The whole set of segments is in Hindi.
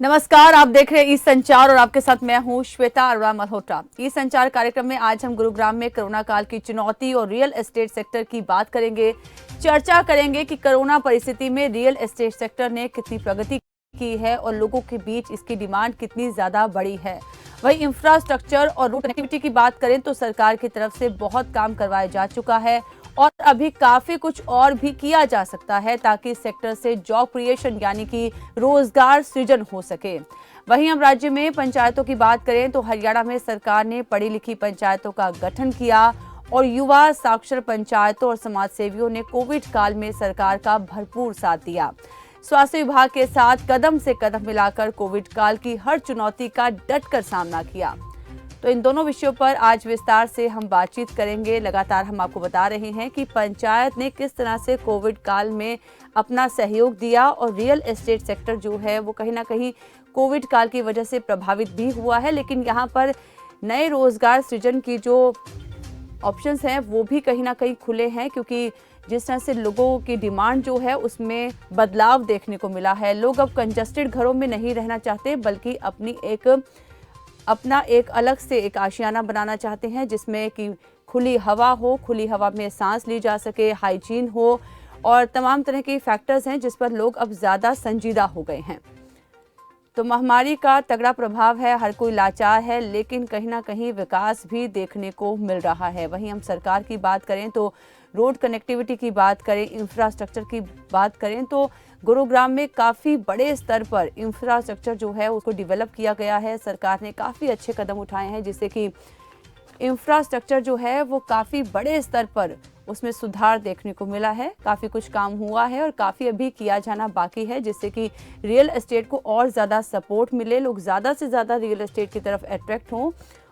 नमस्कार, आप देख रहे हैं ई संचार और आपके साथ मैं हूं श्वेता अरोड़ा मल्होत्रा। ई संचार कार्यक्रम में आज हम गुरुग्राम में कोरोना काल की चुनौती और रियल एस्टेट सेक्टर की बात करेंगे। चर्चा करेंगे कि कोरोना परिस्थिति में रियल एस्टेट सेक्टर ने कितनी प्रगति की है और लोगों के बीच इसकी डिमांड कितनी ज्यादा बढ़ी है। वहीं इंफ्रास्ट्रक्चर और रोड कनेक्टिविटी की बात करें तो सरकार की तरफ से बहुत काम करवाया जा चुका है और अभी काफी कुछ और भी किया जा सकता है ताकि इस सेक्टर से जॉब क्रिएशन यानी कि रोजगार सृजन हो सके। वहीं हम राज्य में पंचायतों की बात करें तो हरियाणा में सरकार ने पढ़ी लिखी पंचायतों का गठन किया और युवा साक्षर पंचायतों और समाज सेवियों ने कोविड काल में सरकार का भरपूर साथ दिया। स्वास्थ्य विभाग के साथ कदम से कदम मिलाकर कोविड काल की हर चुनौती का डटकर सामना किया। तो इन दोनों विषयों पर आज विस्तार से हम बातचीत करेंगे। लगातार हम आपको बता रहे हैं कि पंचायत ने किस तरह से कोविड काल में अपना सहयोग दिया और रियल एस्टेट सेक्टर जो है वो कहीं ना कहीं कोविड काल की वजह से प्रभावित भी हुआ है, लेकिन यहाँ पर नए रोजगार सृजन की जो ऑप्शंस हैं वो भी कहीं ना कहीं खुले हैं, क्योंकि जिस तरह से लोगों की डिमांड जो है उसमें बदलाव देखने को मिला है। लोग अब कंजस्टेड घरों में नहीं रहना चाहते बल्कि अपना एक अलग से एक आशियाना बनाना चाहते हैं जिसमें कि खुली हवा हो, खुली हवा में सांस ली जा सके, हाइजीन हो और तमाम तरह के फैक्टर्स हैं जिस पर लोग अब ज़्यादा संजीदा हो गए हैं। तो महामारी का तगड़ा प्रभाव है, हर कोई लाचार है, लेकिन कहीं ना कहीं विकास भी देखने को मिल रहा है। वहीं हम सरकार की बात करें तो रोड कनेक्टिविटी की बात करें, इंफ्रास्ट्रक्चर की बात करें तो गुरुग्राम में काफ़ी बड़े स्तर पर इंफ्रास्ट्रक्चर जो है उसको डेवलप किया गया है। सरकार ने काफ़ी अच्छे कदम उठाए हैं जिससे कि इंफ्रास्ट्रक्चर जो है वो काफ़ी बड़े स्तर पर उसमें सुधार देखने को मिला है। काफ़ी कुछ काम हुआ है और काफ़ी अभी किया जाना बाकी है जिससे कि रियल एस्टेट को और ज़्यादा सपोर्ट मिले, लोग ज़्यादा से ज़्यादा रियल एस्टेट की तरफ अट्रैक्ट हों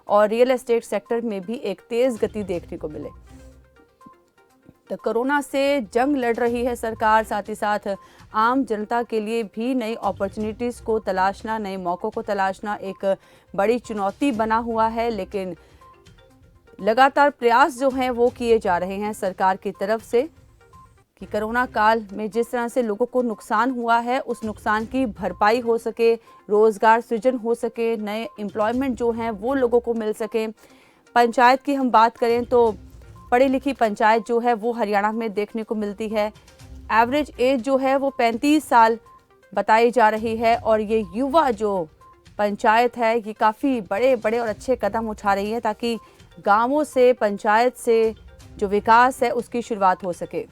और रियल एस्टेट सेक्टर में भी एक तेज़ गति देखने को मिले। तो कोरोना से जंग लड़ रही है सरकार, साथ ही साथ आम जनता के लिए भी नई अपॉर्चुनिटीज़ को तलाशना, नए मौक़ों को तलाशना एक बड़ी चुनौती बना हुआ है, लेकिन लगातार प्रयास जो हैं वो किए जा रहे हैं सरकार की तरफ से कि कोरोना काल में जिस तरह से लोगों को नुकसान हुआ है उस नुकसान की भरपाई हो सके, रोज़गार सृजन हो सके, नए एम्प्लॉयमेंट जो हैं वो लोगों को मिल सके। पंचायत की हम बात करें तो पढ़ी लिखी पंचायत जो है वो हरियाणा में देखने को मिलती है। एवरेज एज जो है वो 35 साल बताई जा रही है और ये युवा जो पंचायत है ये काफ़ी बड़े बड़े और अच्छे कदम उठा रही है ताकि गांवों से, पंचायत से जो विकास है उसकी शुरुआत हो सके।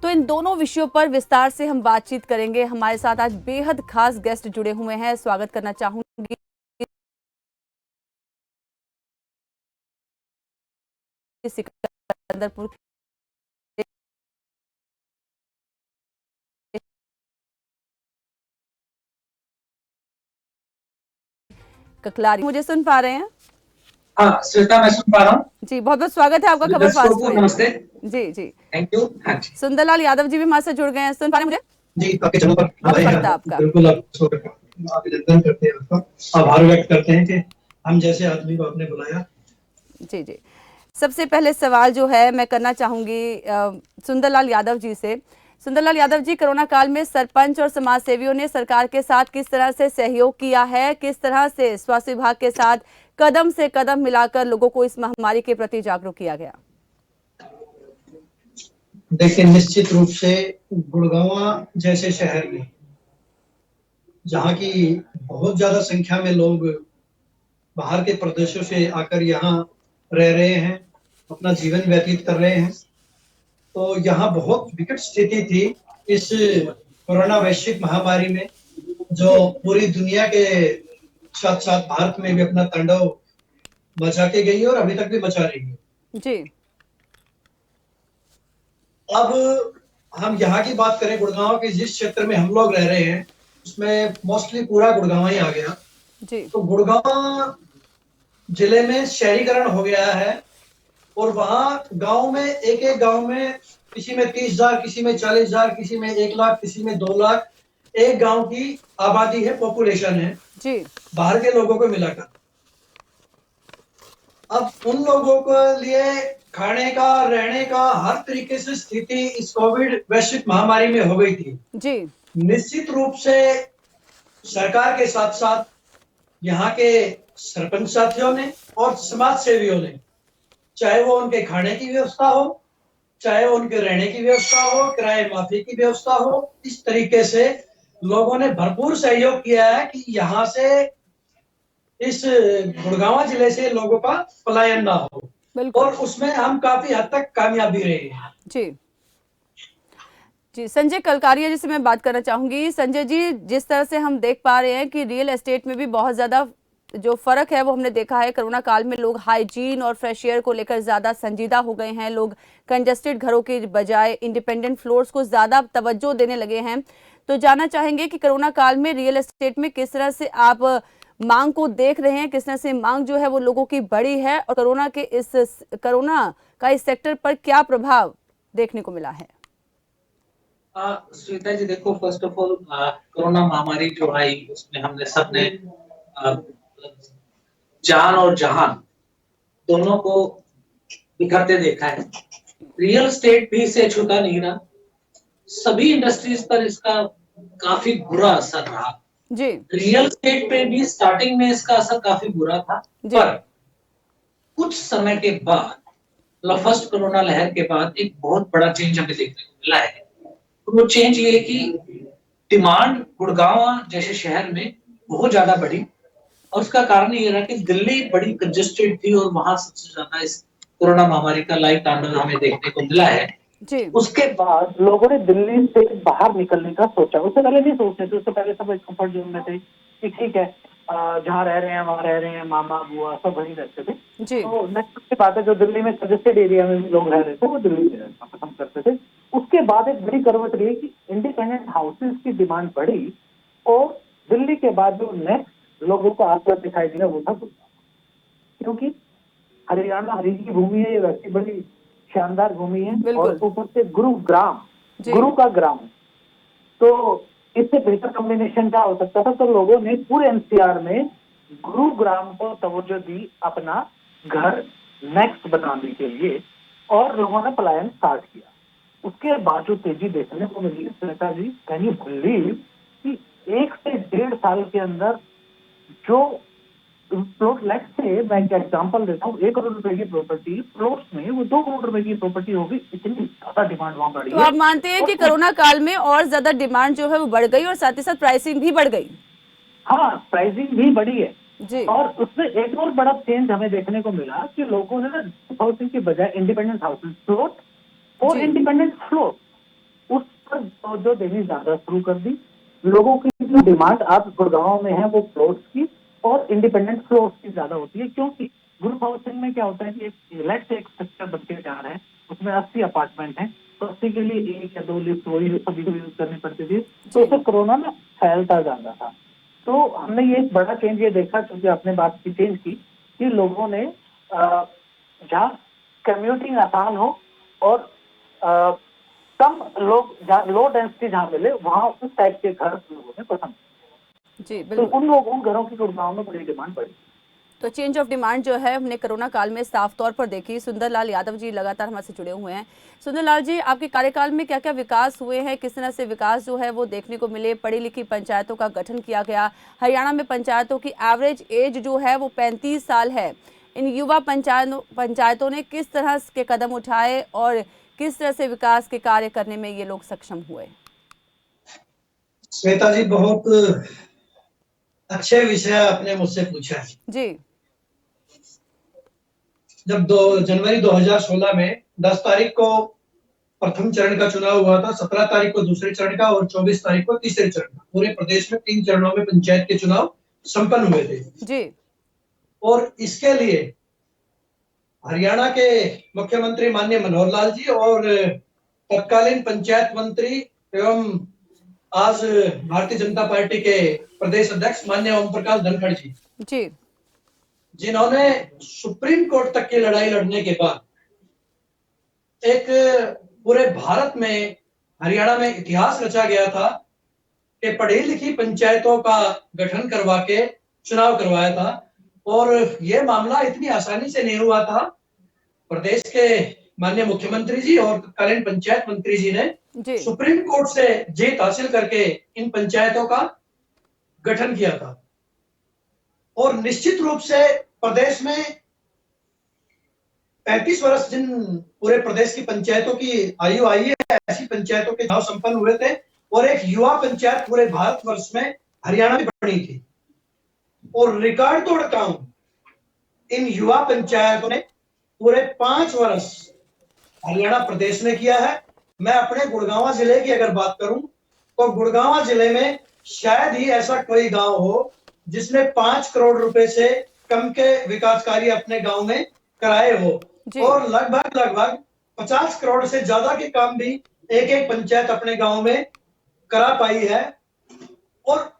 तो इन दोनों विषयों पर विस्तार से हम बातचीत करेंगे। हमारे साथ आज बेहद खास गेस्ट जुड़े हुए हैं, स्वागत करना चाहूंगी सिकंदरपुर ककलारी। मुझे सुन पा रहे हैं? हाँ श्वेता, मैं सुन पा रहा हूँ जी, बहुत बहुत स्वागत है आपका खबर फास्ट में। नमस्ते। जी जी, थैंक यू। हाँ जी, सुंदरलाल यादव जी भी हमारे साथ जुड़ गए हैं, सुन पा रहे हैं मुझे? जी आपके चैनल पर बहुत स्वागत है आपका। बिल्कुल आप अभिनंदन करते हैं, आपका आभार व्यक्त करते हैं कि हम जैसे आदमी को आपने बुलाया। जी जी, सबसे पहले सवाल जो है मैं करना चाहूंगी सुंदरलाल यादव जी से। सुंदरलाल यादव जी, कोरोना काल में सरपंच और समाज सेवियों ने सरकार के साथ किस तरह से सहयोग किया है, किस तरह से स्वास्थ्य विभाग के साथ कदम से कदम मिलाकर लोगों को इस महामारी के प्रति जागरूक किया गया? देखिए, निश्चित रूप से गुड़गांव जैसे शहर में जहाँ की बहुत ज्यादा संख्या में लोग बाहर के प्रदेशों से आकर यहाँ रह रहे हैं, अपना जीवन व्यतीत कर रहे हैं, तो यहाँ बहुत विकट स्थिति थी इस कोरोना वैश्विक महामारी में, जो पूरी दुनिया के साथ साथ भारत में भी अपना तांडव मचा के गई है और अभी तक भी मचा रही है जी। अब हम यहाँ की बात करें, गुड़गांव के जिस क्षेत्र में हम लोग रह रहे हैं उसमें मोस्टली पूरा गुड़गांव ही आ गया जी। तो गुड़गांव जिले में शहरीकरण हो गया है और वहां गांव में एक गांव में किसी में 30,000, किसी में 40,000, किसी में 1 लाख, किसी में 2 लाख एक गांव की आबादी है, पॉपुलेशन है जी। बाहर के लोगों को मिलाकर। अब उन लोगों के लिए खाने का, रहने का हर तरीके से स्थिति इस कोविड वैश्विक महामारी में हो गई थी। जी। निश्चित रूप से सरकार के साथ साथ यहाँ के सरपंच साथियों ने और समाज सेवियों ने, चाहे वो उनके खाने की व्यवस्था हो, चाहे वो उनके रहने की व्यवस्था हो, किराए माफी की व्यवस्था हो, इस तरीके से लोगों ने भरपूर सहयोग किया है कि यहाँ से, इस गुड़गांव जिले से लोगों का पलायन ना हो, बिल्कुल। और उसमें हम काफी हद तक कामयाबी रहे हैं। जी। जी, संजय कलकारिया जी से मैं बात करना चाहूंगी। संजय जी, जिस तरह से हम देख पा रहे हैं कि रियल एस्टेट में भी बहुत ज्यादा जो फर्क है वो हमने देखा है। कोरोना काल में लोग हाइजीन और फ्रेश एयर को लेकर ज्यादा संजीदा हो गए हैं। लोग कंजेस्टेड घरों के बजाय इंडिपेंडेंट फ्लोर्स को ज्यादा तवज्जो देने लगे हैं। तो जानना चाहेंगे कि कोरोना काल में रियल एस्टेट में किस तरह से आप मांग को देख रहे हैं, किस तरह से मांग जो है वो लोगों की बढ़ी है, और कोरोना का इस सेक्टर पर क्या प्रभाव देखने को मिला है? श्वेता जी, देखो, फर्स्ट ऑफ ऑल कोरोना महामारी जो आई उसमें हमने सबने अ, जान और जहान दोनों को बिखरते देखा है। रियल एस्टेट भी इसे छूटा नहीं रहा। सभी इंडस्ट्रीज पर इसका काफी बुरा असर रहा। जी। रियल एस्टेट पे भी स्टार्टिंग में इसका असर काफी बुरा था, जी। पर कुछ समय के बाद, फर्स्ट कोरोना लहर के बाद एक बहुत बड़ा चेंज हमें देखने को मिला है। वो चेंज ये कि डिमांड गुड़गांव जैसे शहर में बहुत ज्यादा बढ़ी, और उसका कारण ये रहा कि दिल्ली बड़ी कंजेस्टेड थी और वहां सबसे ज्यादा इस कोरोना महामारी का लाइव तांडव हमें देखने को मिला है। जी। उसके बाद लोगों ने दिल्ली से बाहर निकलने का सोचा। उससे पहले नहीं सोचते थे, उससे पहले सब कंफर्ट जोन में थे कि ठीक है, जहाँ रह रहे हैं वहां रह रहे हैं, मामा बुआ सब वहीं रहते थे। जी। तो नेक्स्ट की बात है, जो दिल्ली में कंजेस्टेड एरिया में लोग रह रहे थे वो दिल्ली में रहना पसंद करते थे। उसके बाद एक बड़ी करवट रही कि इंडिपेंडेंट हाउसेज की डिमांड बढ़ी, और दिल्ली के बाद जो नेक्स्ट लोगों को आसपास दिखाई दिया वो था गुड़गांव। क्योंकि हरियाणा हरी की भूमि है, ये वैसी बड़ी शानदार भूमि है, और बिल्कुल। ऊपर से गुरुग्राम, जी। गुरु का ग्राम, तो इससे बेहतर कॉम्बिनेशन क्या हो सकता था। तो लोगों ने पूरे एनसीआर में गुरुग्राम को तवज्जो दी अपना घर नेक्स्ट बनाने के लिए, और लोगों ने पलायन स्टार्ट किया। उसके बाद जो तेजी देखने को मिली, श्वेता जी, कैन यू बिलीव कि 1 से 1.5 साल के अंदर जो प्लॉट, लेट से मैं एक एग्जांपल देता हूँ, 1 करोड़ रुपए की प्रॉपर्टी प्लॉट्स में वो 2 करोड़ रुपए की प्रॉपर्टी होगी। इतनी ज्यादा डिमांड वहां बढ़ी तो है। आप मानते हैं कि कोरोना काल में और ज्यादा डिमांड जो है वो बढ़ गई और साथ ही साथ प्राइसिंग भी बढ़ गई? हाँ, प्राइसिंग भी बढ़ी है। जी। और उसमें एक और बड़ा चेंज हमें देखने को मिला कि लोगों ने ना हाउसिंग के बजाय इंडिपेंडेंट हाउसेज प्लॉट और जी। इंडिपेंडेंट फ्लोर उस पर तवज्जो देनी ज्यादा शुरू कर दी। लोगों की जो डिमांड आज गुड़गांव में है वो प्लॉट्स की और इंडिपेंडेंट फ्लोर्स की ज्यादा होती है। क्योंकि ग्रुप हाउसिंग में क्या होता है कि एक स्ट्रक्चर बनते जा रहा है, उसमें 80 अपार्टमेंट हैं, तो 80 के लिए 1 या 2 लिफ्ट वही सभी को यूज करनी पड़ती थी, तो जी। उससे कोरोना में फैलता जाता था। तो हमने ये एक बड़ा चेंज ये देखा, क्योंकि आपने बात की चेंज की, कि लोगों ने जहाँ कम्यूटिंग आसान हो और कम लोग, जहाँ लो डेंसिटी जहाँ मिले वहां उस टाइप के घर लोगों ने पसंद किए। जी। तो बिल्कुल। उन घरों की गुड़गांव में बड़ी डिमांड बढ़ी। तो चेंज ऑफ डिमांड जो है हमने कोरोना काल में साफ तौर पर देखी। सुंदरलाल यादव जी लगातार हमारे से जुड़े हुए हैं। सुंदरलाल जी, आपके कार्यकाल में क्या क्या विकास हुए हैं, किस तरह से विकास जो है वो देखने को मिले? पढ़ी लिखी पंचायतों का गठन किया गया। हरियाणा में पंचायतों की एवरेज एज जो है वो 35 साल है। इन युवा पंचायतों ने किस तरह के कदम उठाए और किस तरह से विकास के कार्य करने में ये लोग सक्षम हुए? श्वेता जी, बहुत अच्छे विषय आपने मुझसे पूछा है। जी। जब 2 जनवरी 2016 में 10 तारीख को प्रथम चरण का चुनाव हुआ था, 17 तारीख को दूसरे चरण का और 24 तारीख को तीसरे चरण का, पूरे प्रदेश में 3 चरणों में पंचायत के चुनाव संपन्न हुए थे। जी। और इसके लिए हरियाणा के मुख्यमंत्री माननीय मनोहर लाल जी और तत्कालीन पंचायत मंत्री एवं आज भारतीय जनता पार्टी के प्रदेश अध्यक्ष माननीय ओम प्रकाश धनखड़ जी, जी। जिन्होंने सुप्रीम कोर्ट तक की लड़ाई लड़ने के बाद एक पूरे भारत में, हरियाणा में इतिहास रचा गया था कि पढ़ी लिखी पंचायतों का गठन करवा के चुनाव करवाया था। और ये मामला इतनी आसानी से नहीं हुआ था। प्रदेश के माननीय मुख्यमंत्री जी और तत्कालीन पंचायत मंत्री जी ने जी सुप्रीम कोर्ट से जीत हासिल करके इन पंचायतों का गठन किया था। और निश्चित रूप से प्रदेश में 35 वर्ष जिन पूरे प्रदेश की पंचायतों की आयु आई है, ऐसी पंचायतों के चुनाव संपन्न हुए थे और एक युवा पंचायत पूरे भारतवर्ष में हरियाणा में बनी थी। और रिकॉर्ड तोड़ काम इन युवा पंचायतों ने पूरे 5 वर्ष हरियाणा प्रदेश में किया है। मैं अपने गुड़गांव जिले की अगर बात करूं तो गुड़गांव जिले में शायद ही ऐसा कोई गांव हो जिसने 5 करोड़ रुपए से कम के विकास कार्य अपने गांव में कराए हो। जी और लगभग 50 करोड़ से ज्यादा के काम भी एक एक पंचायत अपने गांव में करा पाई है। और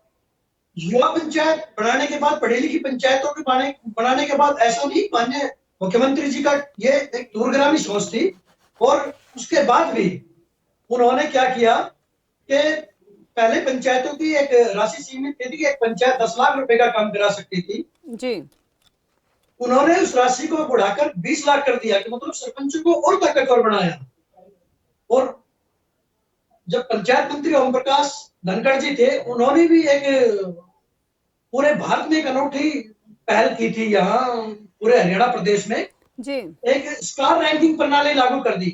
युवा पंचायत बनाने के बाद, पढ़ी लिखी पंचायतों के बनाने के बाद ऐसा नहीं, माननीय मुख्यमंत्री जी का ये एक दूरगामी सोच थी। और उसके बाद भी उन्होंने क्या किया कि पहले पंचायतों की एक राशि सीमित थी कि एक पंचायत 10 लाख रुपए का काम करा सकती थी। जी उन्होंने उस राशि को बढ़ाकर 20 लाख कर दिया, कि मतलब सरपंचों को और ताकतवर बनाया। और जब पंचायत मंत्री ओम प्रकाश धनखड़ जी थे, उन्होंने भी एक पूरे भारत में एक अनूठी पहल की थी। यहाँ पूरे हरियाणा प्रदेश में जी एक स्टार रैंकिंग प्रणाली लागू कर दी।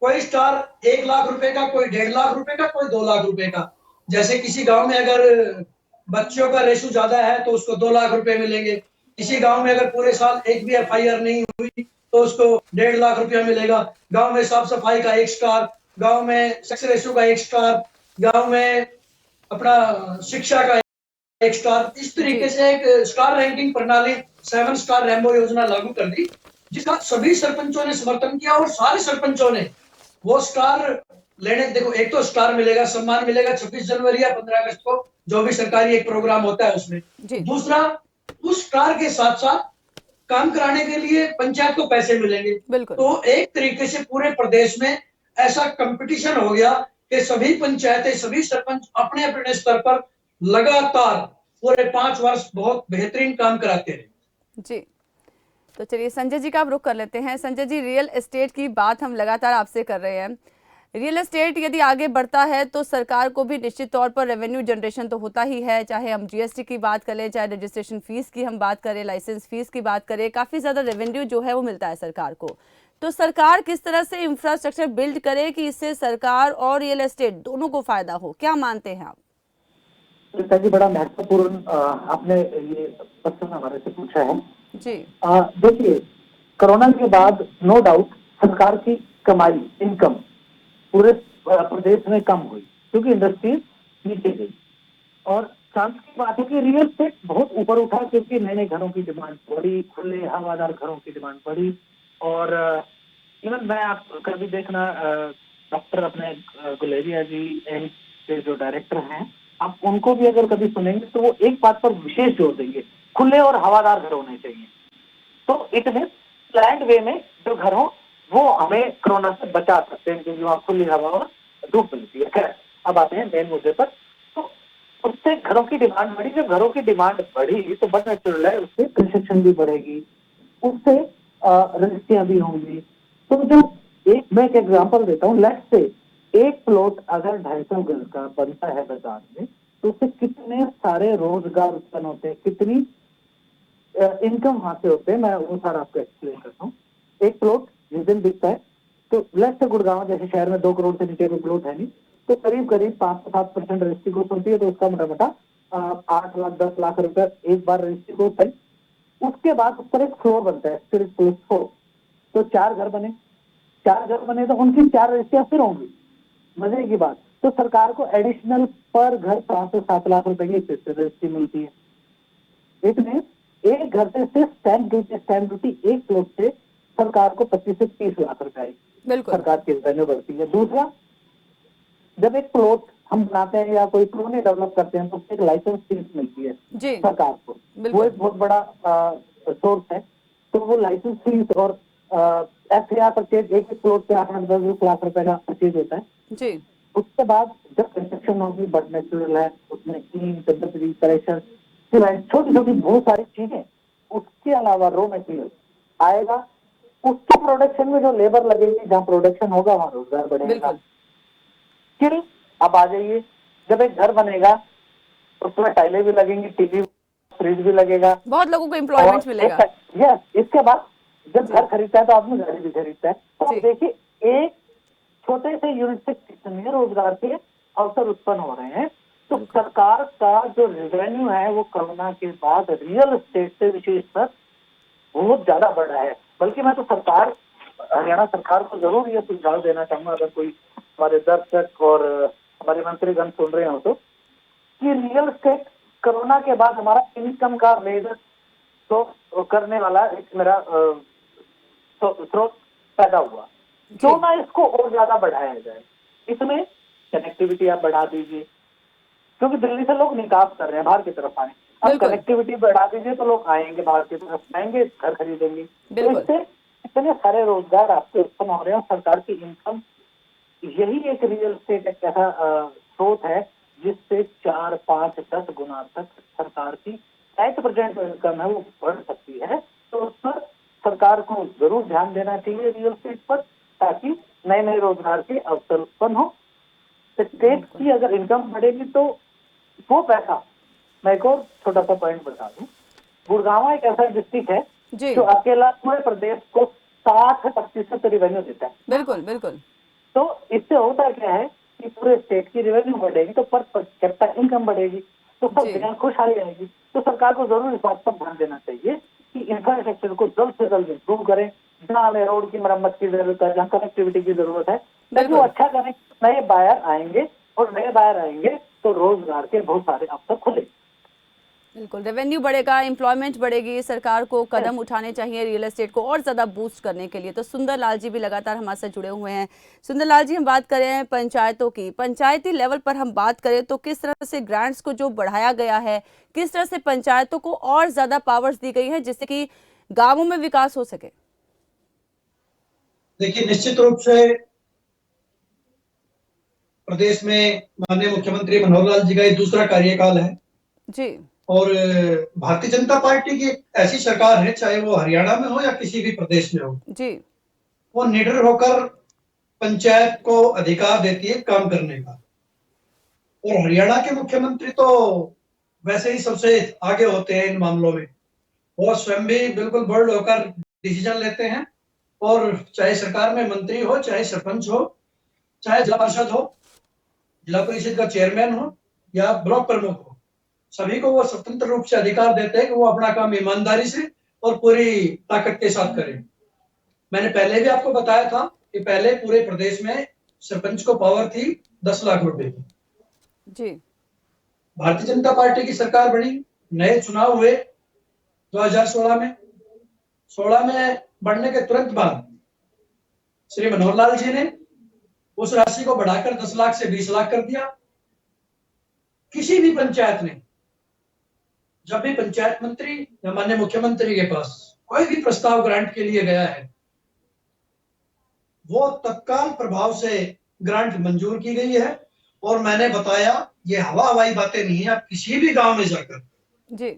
कोई स्टार 1 लाख रुपए का, कोई 1.5 लाख रुपए का, कोई 2 लाख रुपए का। जैसे किसी गांव में अगर बच्चों का रेशो ज्यादा है तो उसको 2 लाख रुपए मिलेंगे। किसी गांव में अगर पूरे साल एक भी FIR नहीं हुई तो उसको 1.5 लाख रुपया मिलेगा। गांव में साफ सफाई का 1 स्टार, गांव में सेक्स रेशो का 1 स्टार, गांव में अपना शिक्षा का 1 स्टार। इस तरीके से एक स्टार रैंकिंग प्रणाली 7 स्टार रैम्बो योजना लागू कर दी, जिसका सभी सरपंचों ने समर्थन किया। और सारे सरपंचों ने वो स्टार लेने, देखो एक तो स्टार मिलेगा, सम्मान मिलेगा 26 जनवरी या 15 अगस्त को, जो भी सरकारी एक प्रोग्राम होता है उसमें। दूसरा, उस स्टार के साथ साथ काम कराने के लिए पंचायत को पैसे मिलेंगे। बिल्कुल तो एक तरीके से पूरे प्रदेश में ऐसा कंपटीशन हो गया कि सभी पंचायतें, सभी सरपंच अपने अपने स्तर पर लगातार पूरे 5 वर्ष बहुत बेहतरीन काम कराते रहे। जी। तो चलिए संजय जी का अब रुख कर लेते हैं। संजय जी, रियल एस्टेट की बात हम लगातार आपसे कर रहे हैं। रियल एस्टेट यदि आगे बढ़ता है तो सरकार को भी निश्चित तौर पर रेवेन्यू जनरेशन तो होता ही है, चाहे हम GST की बात करें, चाहे रजिस्ट्रेशन फीस की हम बात करें, लाइसेंस फीस की बात करें, काफ़ी ज़्यादा रेवेन्यू जो है वो मिलता है सरकार को। तो सरकार किस तरह से इंफ्रास्ट्रक्चर बिल्ड करे कि इससे सरकार और रियल एस्टेट दोनों को फायदा हो, क्या मानते हैं आप? जी, बड़ा महत्वपूर्ण आपने ये प्रश्न हमारे से पूछा है। जी देखिए, कोरोना के बाद नो डाउट सरकार की कमाई, इनकम पूरे प्रदेश में कम हुई, क्योंकि इंडस्ट्री नीचे गई। और चांस की बात है कि रियल एस्टेट बहुत ऊपर उठा, क्योंकि नए नए घरों की डिमांड बढ़ी, खुले हवादार घरों की डिमांड बढ़ी। और इवन मैं आप कभी देखना, डॉक्टर अपने गुलेरिया जी एम्स के जो डायरेक्टर हैं, आप उनको भी अगर कभी सुनेंगे तो वो एक बात पर विशेष जोर देंगे, खुले और हवादार घर होने चाहिए। तो इट मीन प्लान्ड वे में जो घर हो वो हमें कोरोना से बचा सकते हैं, क्योंकि वहाँ खुली हवा और धूप मिलती है। खैर, अब आते हैं मेन मुद्दे पर। तो उससे घरों की डिमांड बढ़ी। जब घरों की डिमांड बढ़ी तो बट नेचुरल है, उससे कंस्ट्रक्शन भी बढ़ेगी, उससे रजिस्ट्रियां भी होंगी। तो जो मैं एक एग्जांपल देता हूँ, लेट्स से एक प्लॉट अगर 250 गज का बनता है बाजार में, तो उससे कितने सारे रोजगार उत्पन्न होते हैं, कितनी इनकम वहां से होते हैं। मैं वो सारा आपको एक्सप्लेन करता हूँ। एक प्लॉट जिस दिन बिकता है, तो लेट्स से गुड़गांव जैसे शहर में 2 करोड़ से नीचे का प्लॉट है नहीं, तो करीब 5 से 7% रजिस्ट्री कॉस्ट होती है। तो उसका मोटा मोटा 8 लाख 10 लाख रुपए एक बार रजिस्ट्री कॉस्ट है। उसके बाद उस पर एक फ्लोर बनता है, सिर्फ फ्लोर। तो 4 घर बने, 4 घर बने तो उनकी 4 रजिस्ट्रियां फिर होंगी। मजे की बात, तो सरकार को एडिशनल पर घर 5 से 7 लाख रुपए की रजिस्ट्री मिलती है। इतने एक घर से सिर्फ स्टैंप ड्यूटी एक प्लॉट से सरकार को 25 से 30 लाख रुपए सरकार की रेवेन्यू बढ़ती है। दूसरा, जब एक प्लॉट हम बनाते हैं या कोई कॉलोनी डेवलप करते हैं तो उससे एक लाइसेंस फीस मिलती है सरकार को, वो एक बहुत बड़ा सोर्स है। तो वो लाइसेंस फीस और FAR परचेज, एक प्लॉट पे 8-10 लाख रुपए का परचेज होता है जी। उसके बाद जब कंस्ट्रक्शन होगी, बट नेचुरल है, उसमें ईंट, करेक्शन, छोटी छोटी बहुत सारी चीजें इसके अलावा रॉ मटेरियल आएगा, उसके प्रोडक्शन में जो लेबर लगेगी, जहाँ प्रोडक्शन होगा वहाँ रोजगार बढ़ेगा। बिल्कुल स्किल, अब आ जाइए, जब एक घर बनेगा उसमें टाइलें भी लगेंगी, टीवी फ्रिज भी लगेगा, बहुत लोगों को और एम्प्लॉयमेंट मिलेगा। यस, इसके बाद जब जी घर खरीदता है तो आदमी गाड़ी भी खरीदता है। तो जी अब देखिए, एक छोटे से यूनिट से कितने रोजगार के अवसर उत्पन्न हो रहे हैं। तो बिल्कुल सरकार का जो रेवेन्यू है वो कोरोना के बाद रियल एस्टेट से विशेषकर बहुत ज्यादा बढ़ा है। बल्कि मैं तो सरकार, हरियाणा सरकार को जरूर ये सुझाव देना चाहूंगा, अगर कोई हमारे दर्शक और हमारे मंत्रीगण सुन रहे हो कि रियल एस्टेट कोरोना के बाद हमारा इनकम का मेजर तो करने वाला एक मेरा स्रोत पैदा हुआ। क्यों ना इसको और ज्यादा बढ़ाया जाए। इसमें कनेक्टिविटी आप बढ़ा दीजिए, क्योंकि दिल्ली से लोग निकास कर रहे हैं बाहर की तरफ आए। अब बिल्कुल कनेक्टिविटी बढ़ा दीजिए तो लोग आएंगे, बाहर की तरफ आएंगे, घर खरीदेंगे। तो बिल्कुल इससे इतने सारे रोजगार आपके उत्पन्न हो रहे हैं। सरकार की इनकम, यही एक रियल एस्टेट एक ऐसा स्रोत है जिससे 4, 5, 10 गुना तक सरकार की 8% इनकम है वो बढ़ सकती है। तो उस पर सरकार को जरूर ध्यान देना चाहिए रियल एस्टेट पर, ताकि नए नए रोजगार के अवसर उत्पन्न हो। स्टेट की अगर इनकम बढ़ेगी तो वो पैसा, मैं एक और छोटा सा पॉइंट बता दूं, गुड़गांव एक ऐसा डिस्ट्रिक्ट है जी जो अकेला पूरे प्रदेश को 60% रेवेन्यू देता है। बिल्कुल बिल्कुल तो इससे होता क्या है कि पूरे स्टेट की रेवेन्यू बढ़ेगी तो पर कैपिटा इनकम बढ़ेगी, तो सब जी जगह खुशहाली आएगी। तो सरकार को जरूर इस बात पर ध्यान देना चाहिए कि इंफ्रास्ट्रक्चर को जल्द से जल्द इम्प्रूव करें। जहाँ हमें रोड की मरम्मत की जरूरत है, जहाँ कनेक्टिविटी की जरूरत है, ताकि वो बिल्कुल अच्छा करें। नए बायर आएंगे, और नए बायर आएंगे तो रोजगार के बहुत सारे अवसर खुले। बिल्कुल रेवेन्यू बढ़ेगा, एम्प्लॉयमेंट बढ़ेगी। सरकार को कदम उठाने चाहिए रियल एस्टेट को और ज़्यादा बूस्ट करने के लिए। तो सुंदर लाल जी भी लगातार हमारे साथ जुड़े हुए हैं। सुंदर लाल जी, हम बात कर रहे हैं पंचायतों की। पंचायती लेवल पर हम बात करें तो किस तरह से ग्रांट्स को जो बढ़ाया गया है, किस तरह से पंचायतों को और ज़्यादा पावर्स दी गई है जिससे कि गाँवों में विकास हो सके? देखिए, निश्चित रूप से प्रदेश में माननीय मुख्यमंत्री मनोहर लाल जी का ये दूसरा कार्यकाल है जी और भारतीय जनता पार्टी की एक ऐसी सरकार है, चाहे वो हरियाणा में हो या किसी भी प्रदेश में हो, जी वो निडर होकर पंचायत को अधिकार देती है काम करने का। और हरियाणा के मुख्यमंत्री तो वैसे ही सबसे आगे होते हैं इन मामलों में। वो स्वयं भी बिल्कुल बोल्ड होकर डिसीजन लेते हैं, और चाहे सरकार में मंत्री हो, चाहे सरपंच हो, चाहे जिला परिषद हो, जिला परिषद का चेयरमैन हो या ब्लॉक प्रमुख हो, सभी को वो स्वतंत्र रूप से अधिकार देते हैं कि वो अपना काम ईमानदारी से और पूरी ताकत के साथ करें। मैंने पहले भी आपको बताया था कि पहले पूरे प्रदेश में सरपंच को पावर थी 10 लाख रुपए की। जी भारतीय जनता पार्टी की सरकार बनी, नए चुनाव हुए 2016 में। 16 में बढ़ने के तुरंत बाद श्री मनोहर लाल जी ने उस राशि को बढ़ाकर 10 लाख से 20 लाख कर दिया। किसी भी पंचायत ने, जब भी पंचायत मंत्री या माननीय मुख्यमंत्री के पास कोई भी प्रस्ताव ग्रांट के लिए गया है, वो तत्काल प्रभाव से ग्रांट मंजूर की गई है। और मैंने बताया, ये हवाई बातें नहीं है। आप किसी भी गांव में जाकर, जी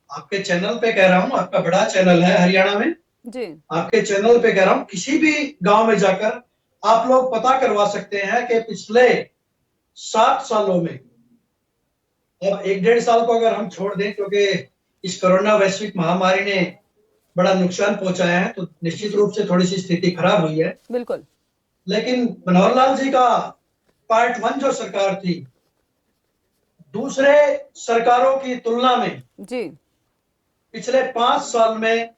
आपके चैनल पे कह रहा हूं, आपका बड़ा चैनल है हरियाणा में, जी आपके चैनल पे कह रहा हूं, किसी भी गांव में जाकर आप लोग पता करवा सकते हैं कि पिछले 7 सालों में, अब 1-1.5 साल को अगर हम छोड़ दें, क्योंकि इस कोरोना वैश्विक महामारी ने बड़ा नुकसान पहुंचाया है, तो निश्चित रूप से थोड़ी सी स्थिति खराब हुई है। बिल्कुल लेकिन मनोहर लाल जी का पार्ट 1 जो सरकार थी, दूसरे सरकारों की तुलना में जी पिछले 5 साल में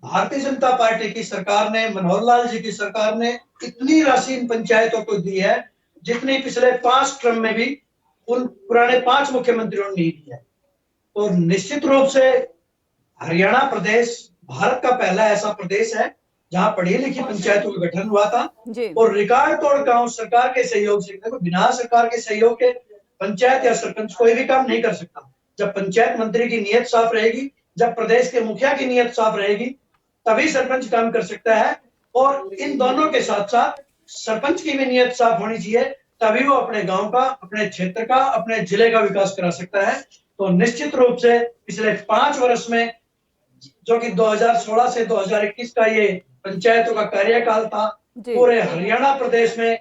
भारतीय जनता पार्टी की सरकार ने, मनोहर लाल जी की सरकार ने इतनी राशि इन पंचायतों को दी है जितनी पिछले 5 टर्म में भी उन पुराने 5 मुख्यमंत्रियों ने नहीं दी है। तो निश्चित रूप से हरियाणा प्रदेश भारत का पहला ऐसा प्रदेश है जहां पढ़ी लिखी पंचायतों का गठन हुआ था। जी और रिकॉर्ड तोड़ काम सरकार के सहयोग से, देखो बिना सरकार के सहयोग के पंचायत या सरपंच कोई भी काम नहीं कर सकता। जब पंचायत मंत्री की नीयत साफ रहेगी, जब प्रदेश के मुखिया की नीयत साफ रहेगी, तभी सरपंच काम कर सकता है। और इन दोनों के साथ साथ सरपंच की भी नीयत साफ होनी चाहिए, तभी वो अपने गांव का, अपने क्षेत्र का, अपने जिले का विकास करा सकता है। तो निश्चित रूप से पिछले 5 वर्ष में जो कि 2016 से 2021 का ये पंचायतों का कार्यकाल था। जी पूरे हरियाणा प्रदेश में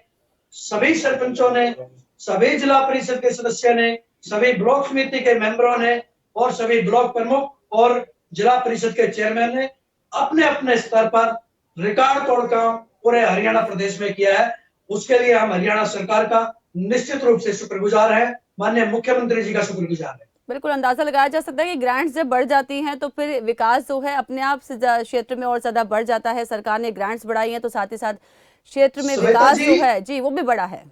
सभी सरपंचों ने, सभी जिला परिषद के सदस्य ने, सभी ब्लॉक समिति के मेंबरों ने और सभी ब्लॉक प्रमुख और जिला परिषद के चेयरमैन ने अपने अपने स्तर पर रिकॉर्ड तोड़ काम पूरे हरियाणा प्रदेश में किया है। उसके लिए हम हरियाणा सरकार का निश्चित रूप से शुक्रगुजार है, माननीय मुख्यमंत्री जी का शुक्रगुजार है। बिल्कुल अंदाजा लगाया जा सकता है कि ग्रांट्स जब बढ़ जाती हैं तो फिर विकास जो है अपने आप से क्षेत्र में और ज्यादा बढ़ जाता है। सरकार ने ग्रांट्स बढ़ाई हैं तो साथ ही साथ क्षेत्र में श्वेता विकास जी, जो है जी वो भी बढ़ा है।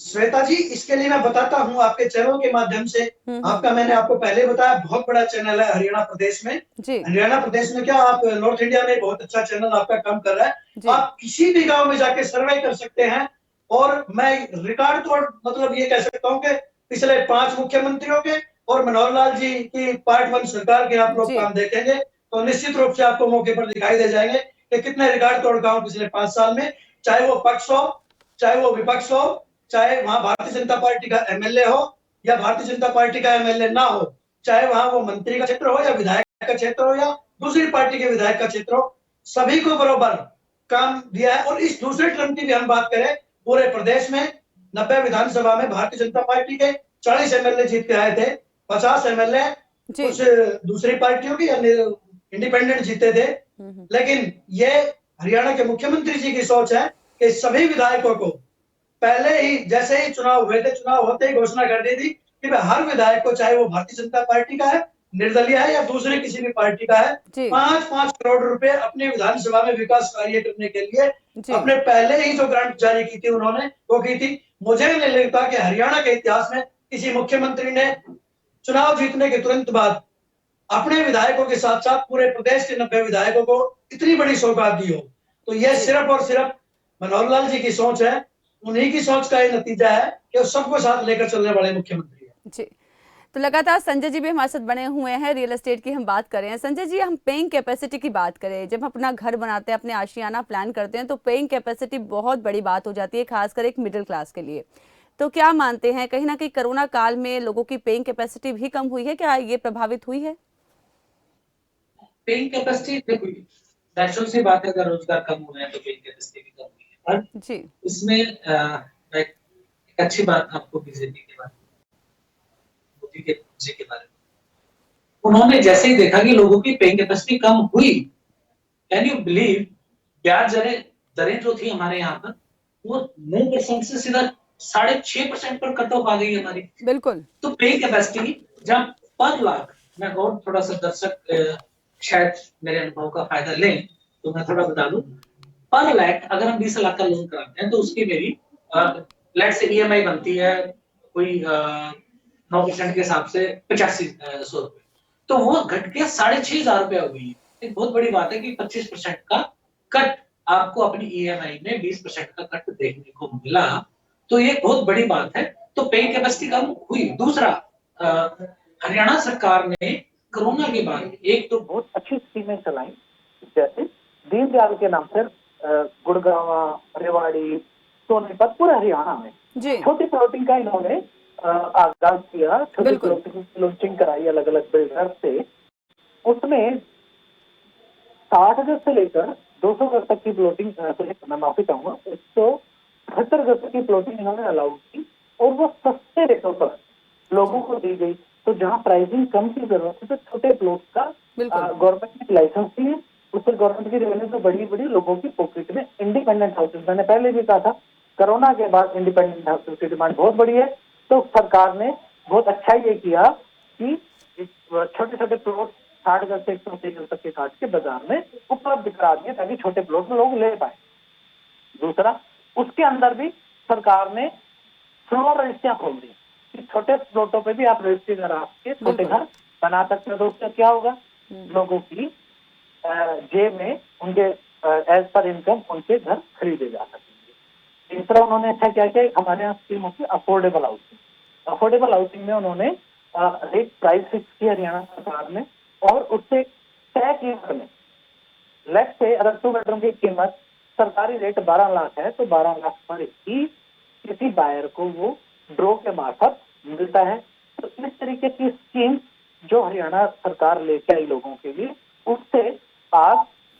श्वेता जी, इसके लिए मैं बताता हूँ आपके चैनल के माध्यम से। आपका मैंने आपको पहले बताया बहुत बड़ा चैनल है हरियाणा प्रदेश में। जी हरियाणा प्रदेश में क्या, आप नॉर्थ इंडिया में बहुत अच्छा चैनल आपका काम कर रहा है। जी आप किसी भी गांव में जाके सर्वे कर सकते हैं और मैं रिकॉर्ड तोड़ मतलब ये कह सकता हूँ कि पिछले 5 मुख्यमंत्रियों के और मनोहर लाल जी की पार्ट 1 सरकार के आप लोग जी काम देखेंगे तो निश्चित रूप से आपको मौके पर दिखाई दे जाएंगे कि कितने रिकॉर्ड तोड़ काम पिछले 5 साल में, चाहे वो पक्ष हो, चाहे वो विपक्ष हो, चाहे वहां भारतीय जनता पार्टी का एमएलए हो या भारतीय जनता पार्टी का एमएलए ना हो, चाहे वहां वो मंत्री का क्षेत्र हो या विधायक का क्षेत्र हो या दूसरी पार्टी के विधायक का क्षेत्र हो, सभी को बराबर काम दिया है। और इस दूसरे टर्म की भी हम बात करें, पूरे प्रदेश में 90 विधानसभा में भारतीय जनता पार्टी के 40 एमएलए जीत के आए थे, 50 एमएलए जी कुछ दूसरी पार्टियों की या इंडिपेंडेंट जीते थे। लेकिन ये हरियाणा के मुख्यमंत्री जी की सोच है कि सभी विधायकों को पहले ही, जैसे ही चुनाव हुए थे, चुनाव होते ही घोषणा कर दी थी कि हर विधायक को, चाहे वो भारतीय जनता पार्टी का है, निर्दलीय है या दूसरे किसी भी पार्टी का है, जी 5-5 करोड़ रुपए अपनी विधानसभा में विकास कार्य करने के लिए जी अपने पहले ही जो ग्रांट जारी की थी उन्होंने वो की थी। मुझे नहीं लगता कि हरियाणा के इतिहास में किसी मुख्यमंत्री ने चुनाव जीतने के तुरंत बाद अपने विधायकों के साथ साथ पूरे प्रदेश के 90 विधायकों को इतनी बड़ी सौगात दी हो। तो यह जी सिर्फ और सिर्फ मनोहर लाल जी की सोच है, उन्हीं की सोच का ये नतीजा है कि वो सबको साथ लेकर चलने वाले मुख्यमंत्री है। जी तो लगातार संजय जी भी हमारे साथ बने हुए हैं। रियल एस्टेट की हम बात कर रहे हैं। संजय जी, हम पेइंग कैपेसिटी की बात करें, जब हम अपना घर बनाते हैं, अपने आशियाना प्लान करते हैं तो पेइंग कैपेसिटी बहुत बड़ी बात हो जाती है, खासकर एक मिडिल क्लास के लिए। तो क्या मानते हैं कहीं ना कहीं कोरोना काल में लोगों की पेइंग कैपेसिटी भी कम हुई है, क्या ये प्रभावित हुई है? पेइंग कैपेसिटी देखो, नेचुरल सी बात है, अगर रोजगार कम हुआ है तो पेइंग कैपेसिटी भी कम हुई है। पर जी इसमें एक अच्छी बात आपको बीजेपी के बारे में, मोदी जी के बारे में, उन्होंने जैसे ही देखा कि लोगों की पेइंग कैपेसिटी कम हुई, कैन यू बिलीव, ब्याज दरें जो थी हमारे यहाँ पर वो 9% से सीधा 6.5% पर कट ऑफ आ गई हमारी। बिल्कुल। तो पेइंग कैपेसिटी जब पर लाख, मैं और थोड़ा सा दर्शक शायद मेरे अनुभव का फायदा लें तो मैं थोड़ा बता दूं, पर लाख अगर हम 20 लाख का लोन कराते हैं तो उसकी मेरी लेट से ईएमआई बनती है कोई 9% के हिसाब से 8500 रुपए, तो वो घट के 6,500 रुपया हो गई। एक बहुत बड़ी बात है कि 25% का कट आपको अपनी ईएमआई में 20% का कट देखने को मिला, तो ये बहुत बड़ी बात है। तो पेइंग कैपेसिटी कम हुई। दूसरा, हरियाणा सरकार ने कोरोना के बाद एक तो बहुत अच्छी स्कीमें चलाई, जैसे दीनदयाल के नाम पर गुड़गांव, रेवाड़ी, सोनीपत, पूरे हरियाणा में जी छोटी प्लॉटिंग का इन्होंने आगाज किया। छोटी बिल्कुल। प्लॉटिंग की लॉन्चिंग कराई अलग अलग बिल्डर से। उसमें 60 गज से लेकर 200 गज तक की प्लॉटिंग, मैं माफी चाहूंगा, 178 गज तक की प्लॉटिंग इन्होंने अलाउ की और वो सस्ते रेटों पर लोगों को दी गई। तो जहां प्राइसिंग कम की जरूरत है तो छोटे प्लॉट का बिल्कुल। गवर्नमेंट ने लाइसेंस दिए, उससे गवर्नमेंट की रेवेन्यू तो बड़ी बड़ी लोगों की पॉकेट में। इंडिपेंडेंट हाउसेज, मैंने पहले भी कहा था, कोरोना के बाद इंडिपेंडेंट हाउसेज की डिमांड बहुत बड़ी है। तो सरकार ने बहुत अच्छा ये किया कि छोटे छोटे प्लॉट 60 गज से 180 गज तक के काट के बाजार में उपलब्ध करा दिए ताकि छोटे प्लॉट में लोग ले पाए। दूसरा, उसके अंदर भी सरकार ने फ्लोर रजिस्ट्रियां खोल दी कि छोटे प्लॉटों पे भी आप रजिस्ट्री करा के छोटे घर बना सकते हो। तो उससे क्या होगा, लोगों की जेब में उनके एज पर इनकम उनके घर खरीदे जा सकेंगे। तीसरा, उन्होंने अच्छा क्या किया, हमारे यहाँ स्कीम होती है अफोर्डेबल हाउसिंग। अफोर्डेबल हाउसिंग में उन्होंने रेट प्राइस फिक्स किया हरियाणा सरकार ने और उससे तय कीमत में, लेट से अगर 2 बेडरूम की कीमत सरकारी रेट 12 लाख है तो 12 लाख पर ही किसी बायर को वो ड्रॉ के मार्फत मिलता है। तो इस तरीके की स्कीम जो हरियाणा सरकार लेके आई लोगों के लिए, उससे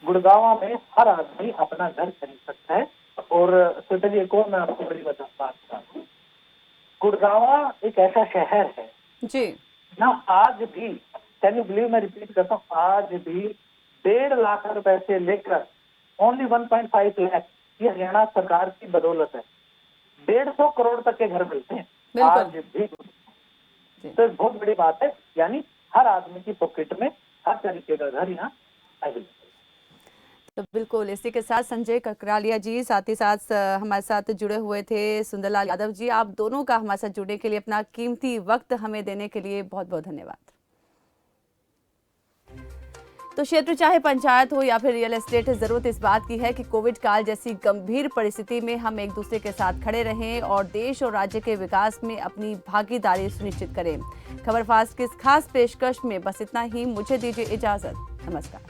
गुड़गांव में हर आदमी अपना घर खरीद सकता है। और श्वेता जी, एक और मैं आपको बड़ी बात बता दूं, गुड़गांव एक ऐसा शहर है जी। ना, आज भी, कैन यू बिलीव, मैं रिपीट करता हूँ, आज भी 1.5 लाख रुपए से लेकर ओनली 1.5 लाख, ये हरियाणा सरकार की बदौलत है, 150 करोड़ तक के घर मिलते हैं बिल्कुल। आज भी। तो बहुत बड़ी बात है, यानी हर आदमी की पॉकेट में हर तरीके का घर यहाँ अवेलेबल। तो बिल्कुल इसी के साथ संजय ककरालिया जी, साथ ही साथ हमारे साथ जुड़े हुए थे सुंदरलाल यादव जी, आप दोनों का हमारे साथ जुड़ने के लिए, अपना कीमती वक्त हमें देने के लिए बहुत बहुत धन्यवाद। तो क्षेत्र चाहे पंचायत हो या फिर रियल एस्टेट, जरूरत इस बात की है कि कोविड काल जैसी गंभीर परिस्थिति में हम एक दूसरे के साथ खड़े रहें और देश और राज्य के विकास में अपनी भागीदारी सुनिश्चित करें। खबर फास्ट की इस खास पेशकश में बस इतना ही। मुझे दीजिए इजाजत। नमस्कार।